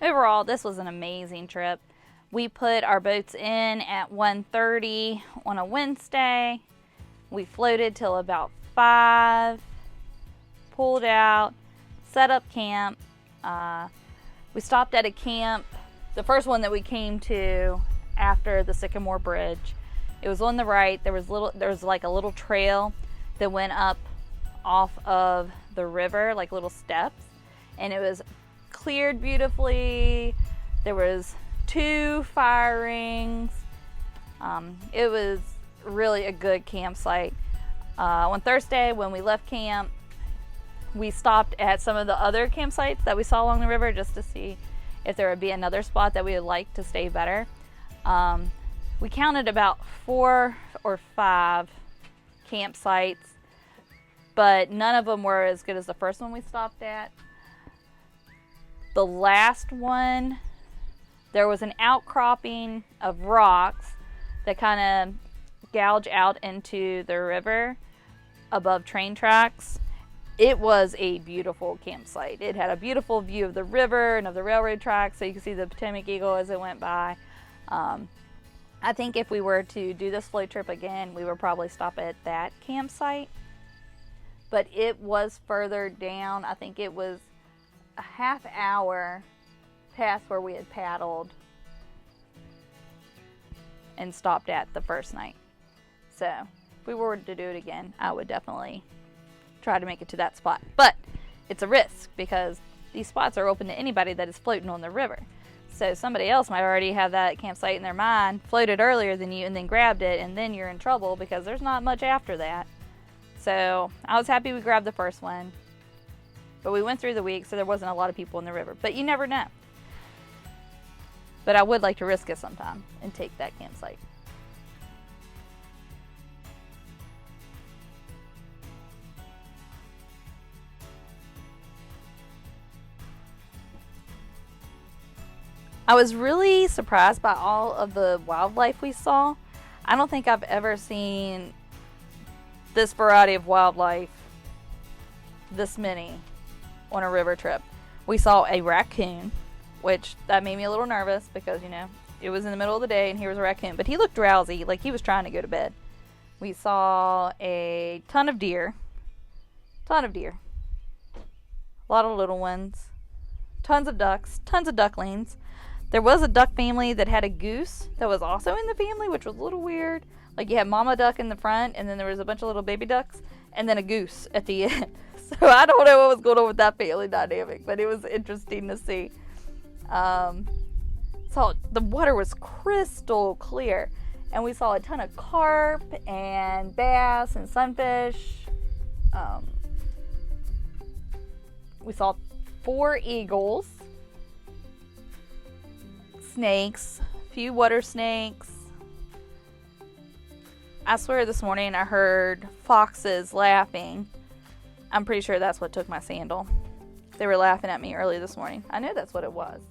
overall, this was an amazing trip. We put our boats in at 1:30 on a Wednesday. We floated till about 5, pulled out, set up camp. We stopped at a camp, the first one that we came to after the Sycamore Bridge. It was on the right. There was like a little trail that went up off of the river, like little steps, and it was cleared beautifully. There was 2 fire rings. It was really a good campsite. On Thursday, when we left camp, we stopped at some of the other campsites that we saw along the river just to see if there would be another spot that we would like to stay better. We counted about 4 or 5 campsites, but none of them were as good as the first one we stopped at. The last one, there was an outcropping of rocks that kind of gouge out into the river above train tracks. It was a beautiful campsite. It had a beautiful view of the river and of the railroad tracks, so you could see the Potomac Eagle as it went by. I think if we were to do this float trip again, we would probably stop at that campsite. But it was further down. I think it was a half hour past where we had paddled and stopped at the first night. So if we were to do it again, I would definitely try to make it to that spot. But it's a risk because these spots are open to anybody that is floating on the river. So somebody else might already have that campsite in their mind, floated earlier than you, and then grabbed it, and then you're in trouble because there's not much after that. So I was happy we grabbed the first one. But we went through the week, so there wasn't a lot of people in the river. But you never know. But I would like to risk it sometime and take that campsite. I was really surprised by all of the wildlife we saw. I don't think I've ever seen this variety of wildlife, this many, on a river trip. We saw a raccoon, which that made me a little nervous because, you know, it was in the middle of the day and here was a raccoon, but he looked drowsy, like he was trying to go to bed. We saw a ton of deer, a lot of little ones, tons of ducks, tons of ducklings. There was a duck family that had a goose that was also in the family, which was a little weird. Like you had mama duck in the front, and then there was a bunch of little baby ducks, and then a goose at the end. So I don't know what was going on with that family dynamic, but it was interesting to see. So the water was crystal clear, and we saw a ton of carp and bass and sunfish. We saw 4 eagles, snakes, a few water snakes. I swear this morning I heard foxes laughing. I'm pretty sure that's what took my sandal. They were laughing at me early this morning. I know that's what it was.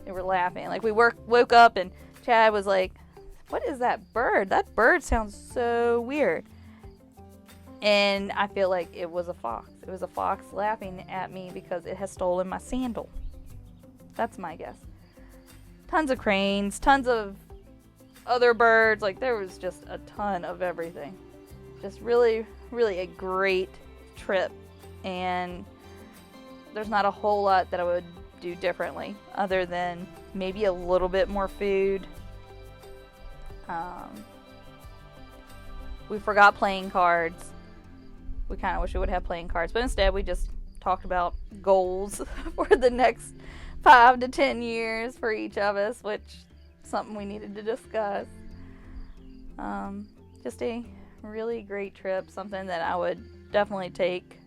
They were laughing. Like we woke up and Chad was like, "What is that bird? That bird sounds so weird." And I feel like it was a fox. It was a fox laughing at me because it has stolen my sandal. That's my guess. Tons of cranes, tons of other birds. Like there was just a ton of everything. Just really, really a great trip. And there's not a whole lot that I would do differently other than maybe a little bit more food. We forgot playing cards. We kind of wish we would have playing cards, but instead we just talked about goals for the next 5 to 10 years for each of us, which is something we needed to discuss. Just a really great trip, something that I would definitely take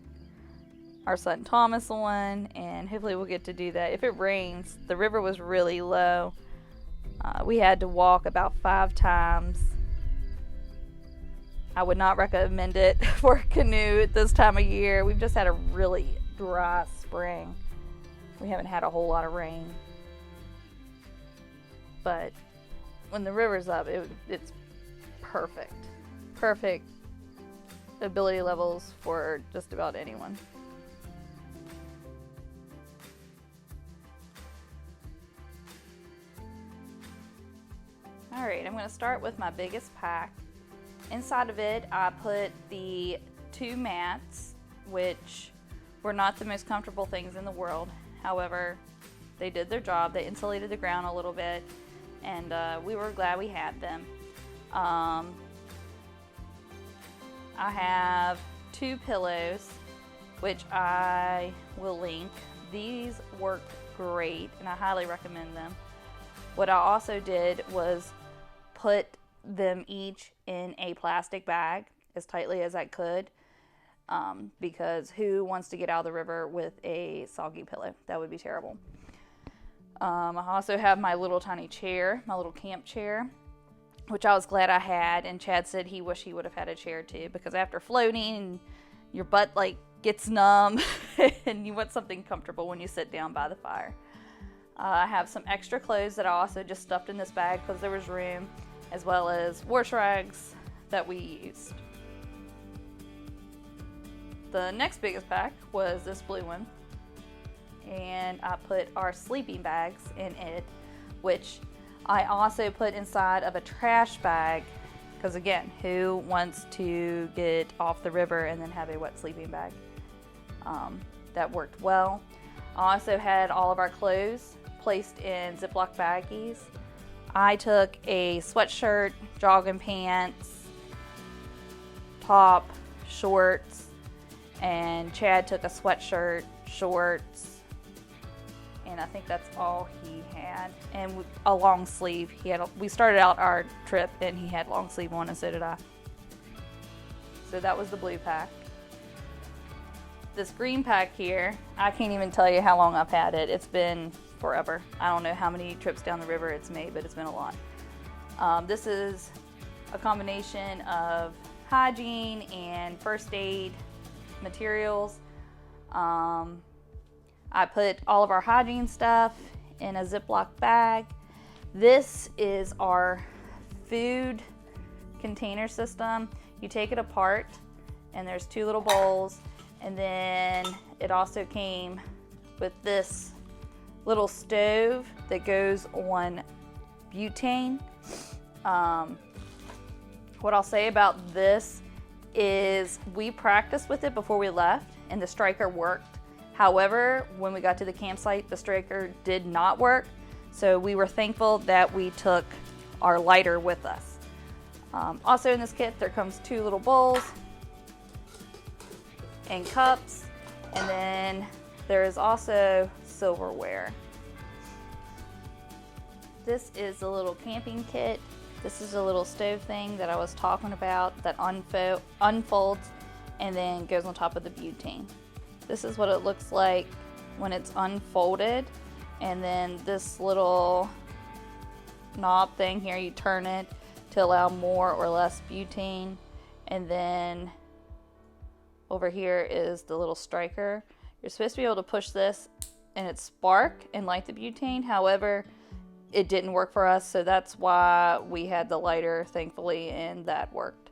our son Thomas on, and hopefully we'll get to do that. If it rains, the river was really low. We had to walk about 5 times. I would not recommend it for a canoe at this time of year. We've just had a really dry spring. We haven't had a whole lot of rain. But when the river's up, it's perfect. Perfect ability levels for just about anyone. demonstrate. I'm going to start with my biggest pack. Inside of it, I put the 2 mats, which were not the most comfortable things in the world. However, they did their job. They insulated the ground a little bit, and we were glad we had them. I have 2 pillows, which I will link. These work great, and I highly recommend them. What I also did was put them each in a plastic bag as tightly as I could, because who wants to get out of the river with a soggy pillow? That would be terrible. I also have my little tiny chair, my little camp chair, which I was glad I had, and Chad said he wished he would have had a chair too, because after floating, your butt like gets numb and you want something comfortable when you sit down by the fire. I have some extra clothes that I also just stuffed in this bag because there was room, as well as wash rags that we used. The next biggest pack was this blue one, and I put our sleeping bags in it, which I also put inside of a trash bag, because again, who wants to get off the river and then have a wet sleeping bag? That worked well. I also had all of our clothes placed in Ziploc baggies. I took a sweatshirt, jogging pants, top, shorts, and Chad took a sweatshirt, shorts, and I think that's all he had, and a long sleeve. We started out our trip and he had long sleeve on, and so did I. So that was the blue pack. This green pack here, I can't even tell you how long I've had it. It's been forever. I don't know how many trips down the river it's made, but it's been a lot. This is a combination of hygiene and first aid materials. I put all of our hygiene stuff in a Ziploc bag. This is our food container system. You take it apart, and there's 2 little bowls, and then it also came with this little stove that goes on butane. What I'll say about this is we practiced with it before we left, and the striker worked. However, when we got to the campsite, the striker did not work, so we were thankful that we took our lighter with us. Also in this kit, there comes 2 little bowls and cups, and then there is also silverware. This is a little camping kit. This is a little stove thing that I was talking about that unfolds and then goes on top of the butane. This is what it looks like when it's unfolded, and then this little knob thing here, you turn it to allow more or less butane, and then over here is the little striker. You're supposed to be able to push this and it spark and light the butane. However, it didn't work for us, so that's why we had the lighter, thankfully, and that worked.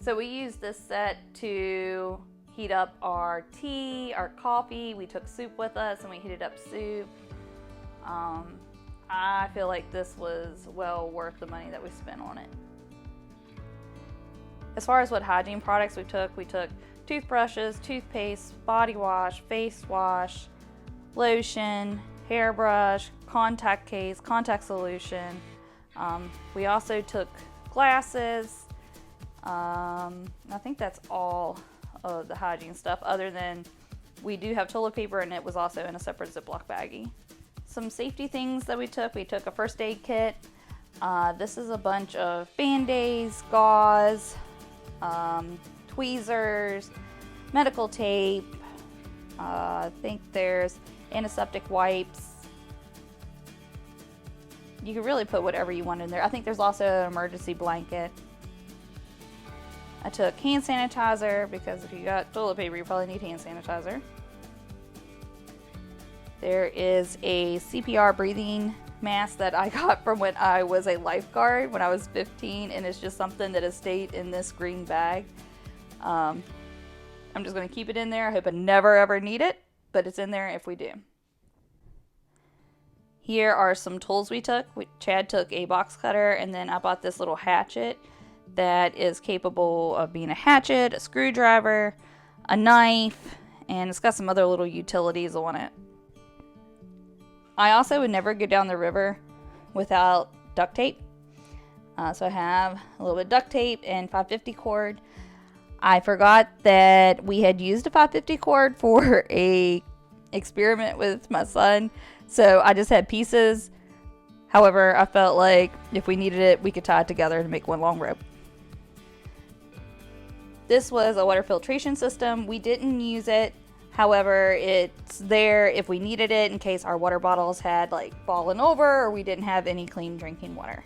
So we used this set to heat up our tea, our coffee. We took soup with us and we heated up soup. I feel like this was well worth the money that we spent on it. As far as what hygiene products we took toothbrushes, toothpaste, body wash, face wash, lotion, hairbrush, contact case, contact solution. We also took glasses. I think that's all of the hygiene stuff, other than we do have toilet paper, and it was also in a separate Ziploc baggie. Some safety things that we took a first aid kit. This is a bunch of Band-Aids, gauze, tweezers, medical tape. I think there's antiseptic wipes. You can really put whatever you want in there. I think there's also an emergency blanket. I took hand sanitizer, because if you got toilet paper, you probably need hand sanitizer. There is a CPR breathing mask that I got from when I was a lifeguard when I was 15, and it's just something that has stayed in this green bag. I'm just going to keep it in there. I hope I never ever need it, but it's in there if we do. Here are some tools we took. Chad took a box cutter, and then I bought this little hatchet that is capable of being a hatchet, a screwdriver, a knife, and it's got some other little utilities on it. I also would never go down the river without duct tape. So I have a little bit of duct tape and 550 cord. I forgot that we had used a 550 cord for a experiment with my son, so I just had pieces. However, I felt like if we needed it, we could tie it together to make one long rope. This was a water filtration system. We didn't use it. However, it's there if we needed it in case our water bottles had like fallen over or we didn't have any clean drinking water.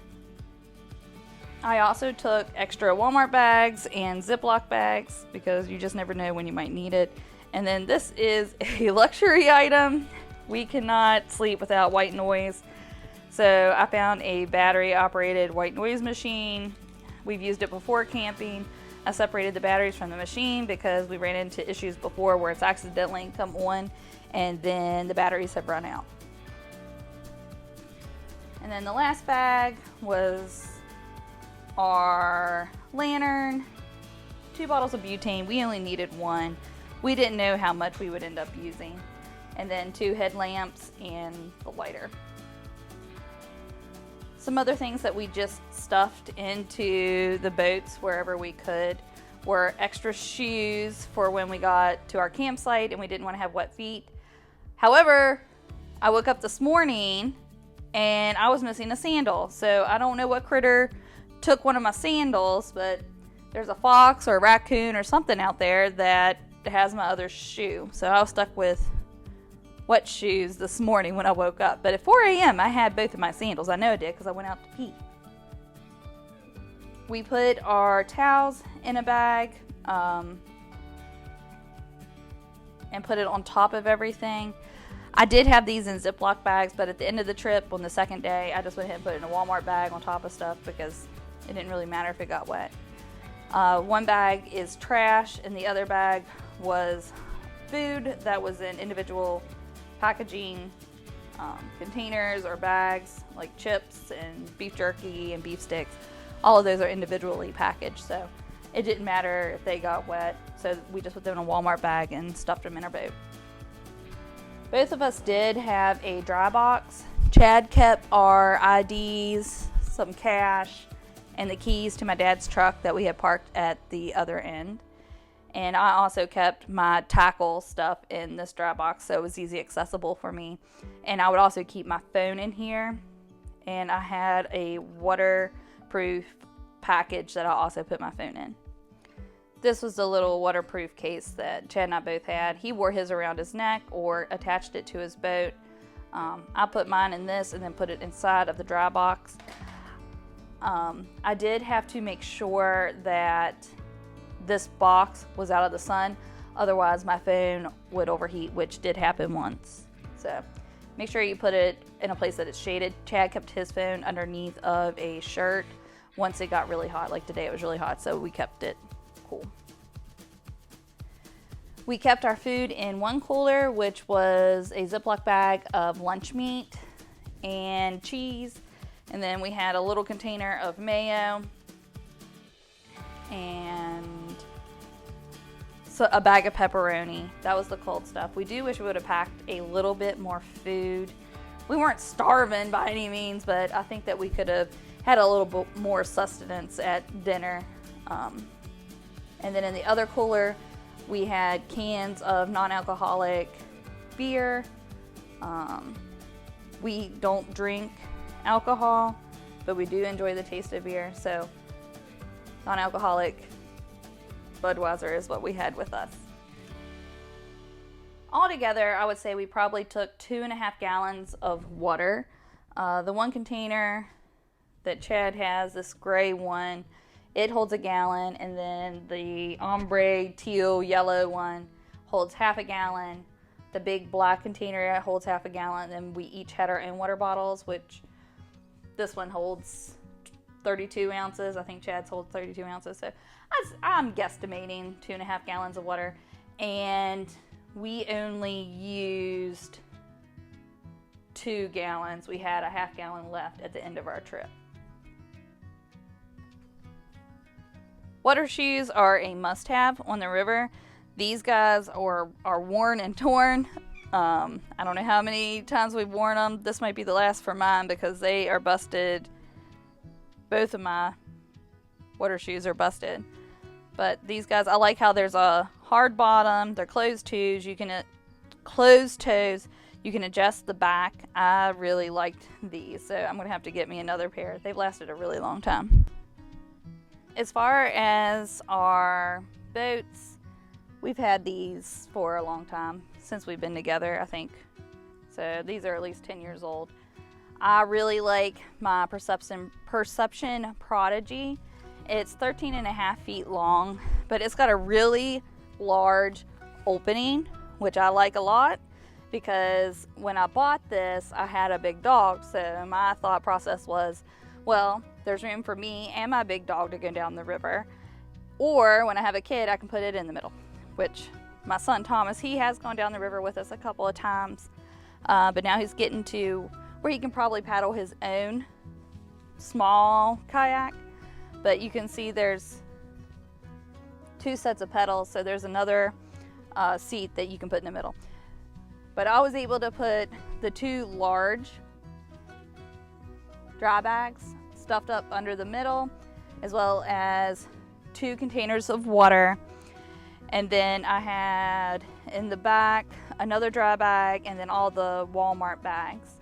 I also took extra Walmart bags and Ziploc bags because you just never know when you might need it. And then this is a luxury item. We cannot sleep without white noise. So I found a battery operated white noise machine. We've used it before camping. I separated the batteries from the machine because we ran into issues before where it's accidentally come on and then the batteries have run out. And then the last bag was our lantern, 2 bottles of butane. We only needed 1. We didn't know how much we would end up using. And then 2 headlamps and the lighter. Some other things that we just stuffed into the boats wherever we could were extra shoes for when we got to our campsite and we didn't want to have wet feet. However, I woke up this morning and I was missing a sandal. So I don't know what critter took one of my sandals, but there's a fox or a raccoon or something out there that has my other shoe. So I was stuck with wet shoes this morning when I woke up. But at 4 a.m. I had both of my sandals. I know I did because I went out to pee. We put our towels in a bag and put it on top of everything. I did have these in Ziploc bags, but at the end of the trip on the second day, I just went ahead and put it in a Walmart bag on top of stuff because it didn't really matter if it got wet. One bag is trash and the other bag was food that was in individual packaging containers or bags, like chips and beef jerky and beef sticks. All of those are individually packaged, so it didn't matter if they got wet. So we just put them in a Walmart bag and stuffed them in our boat. Both of us did have a dry box. Chad kept our IDs, some cash, and the keys to my dad's truck that we had parked at the other end. And I also kept my tackle stuff in this dry box so it was easy accessible for me. And I would also keep my phone in here. And I had a waterproof package that I also put my phone in. This was the little waterproof case that Chad and I both had. He wore his around his neck or attached it to his boat. I put mine in this and then put it inside of the dry box. I did have to make sure that this box was out of the sun, otherwise my phone would overheat, which did happen once. So make sure you put it in a place that it's shaded. Chad kept his phone underneath of a shirt once it got really hot. Like today it was really hot, so we kept it cool. We kept our food in one cooler, which was a Ziploc bag of lunch meat and cheese. And then we had a little container of mayo and a bag of pepperoni. That was the cold stuff. We do wish we would have packed a little bit more food. We weren't starving by any means, but I think that we could have had a little bit more sustenance at dinner. And then in the other cooler, we had cans of non-alcoholic beer. We don't drink alcohol, but we do enjoy the taste of beer. So non-alcoholic Budweiser is what we had with us. Altogether, I would say we probably took 2.5 gallons of water. The one container that Chad has, this gray one, it holds 1 gallon, and then the ombre teal yellow one holds 1/2 gallon. The big black container holds 1/2 gallon. Then we each had our own water bottles, which this one holds 32 ounces. I think Chad's holds 32 ounces. So I'm guesstimating 2.5 gallons of water. And we only used 2 gallons. We had a half gallon left at the end of our trip. Water shoes are a must-have on the river. These guys are worn and torn. I don't know how many times we've worn them. This might be the last for mine because they are busted. Both of my water shoes are busted. But these guys, I like how there's a hard bottom. They're closed toes. You can adjust the back. I really liked these, so I'm gonna have to get me another pair. They've lasted a really long time. As far as our boats, we've had these for a long time, since we've been together, I think. So these are at least 10 years old. I really like my Perception Prodigy. It's 13.5 feet long, but it's got a really large opening, which I like a lot, because when I bought this, I had a big dog. So my thought process was, well, there's room for me and my big dog to go down the river. Or when I have a kid, I can put it in the middle, which my son Thomas, he has gone down the river with us a couple of times, but now he's getting to where he can probably paddle his own small kayak. But you can see there's 2 sets of pedals, so there's another seat that you can put in the middle. But I was able to put the 2 large dry bags stuffed up under the middle, as well as 2 containers of water. And then I had in the back another dry bag, and then all the Walmart bags.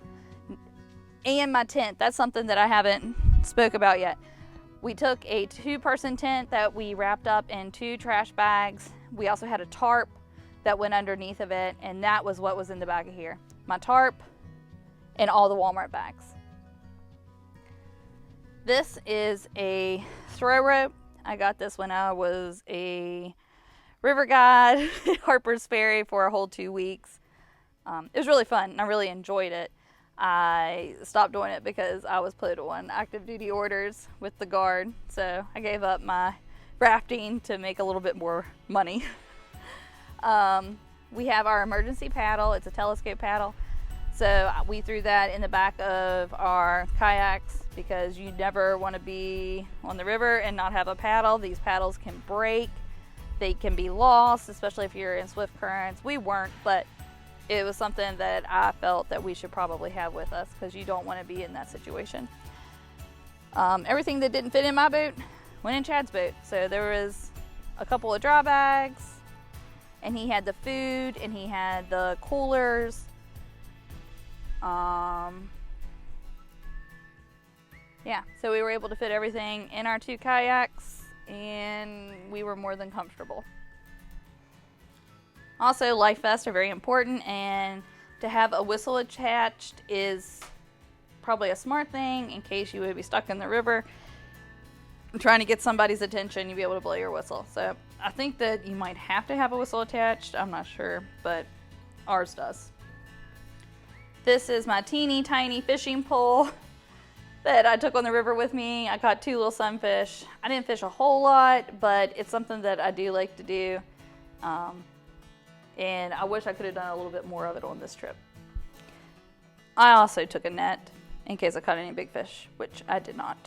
And my tent, that's something that I haven't spoke about yet. We took a 2-person tent that we wrapped up in 2 trash bags. We also had a tarp that went underneath of it, and that was what was in the back of here. My tarp and all the Walmart bags. This is a throw rope. I got this when I was a river guide at Harper's Ferry for a whole 2 weeks. It was really fun, and I really enjoyed it. I stopped doing it because I was put on active duty orders with the Guard, so I gave up my rafting to make a little bit more money. We have our emergency paddle. It's a telescope paddle, so we threw that in the back of our kayaks because you never want to be on the river and not have a paddle. These paddles can break, they can be lost, especially if you're in swift currents. We weren't, but it was something that I felt that we should probably have with us because you don't want to be in that situation. Everything that didn't fit in my boat went in Chad's boat. So there was a couple of dry bags, and he had the food, and he had the coolers. Yeah, so we were able to fit everything in our 2 kayaks, and we were more than comfortable. Also, life vests are very important, and to have a whistle attached is probably a smart thing in case you would be stuck in the river trying to get somebody's attention. You'd be able to blow your whistle. So I think that you might have to have a whistle attached. I'm not sure, but ours does. This is my teeny tiny fishing pole that I took on the river with me. I caught 2 little sunfish. I didn't fish a whole lot, but it's something that I do like to do. And I wish I could have done a little bit more of it on this trip. I also took a net in case I caught any big fish, which I did not.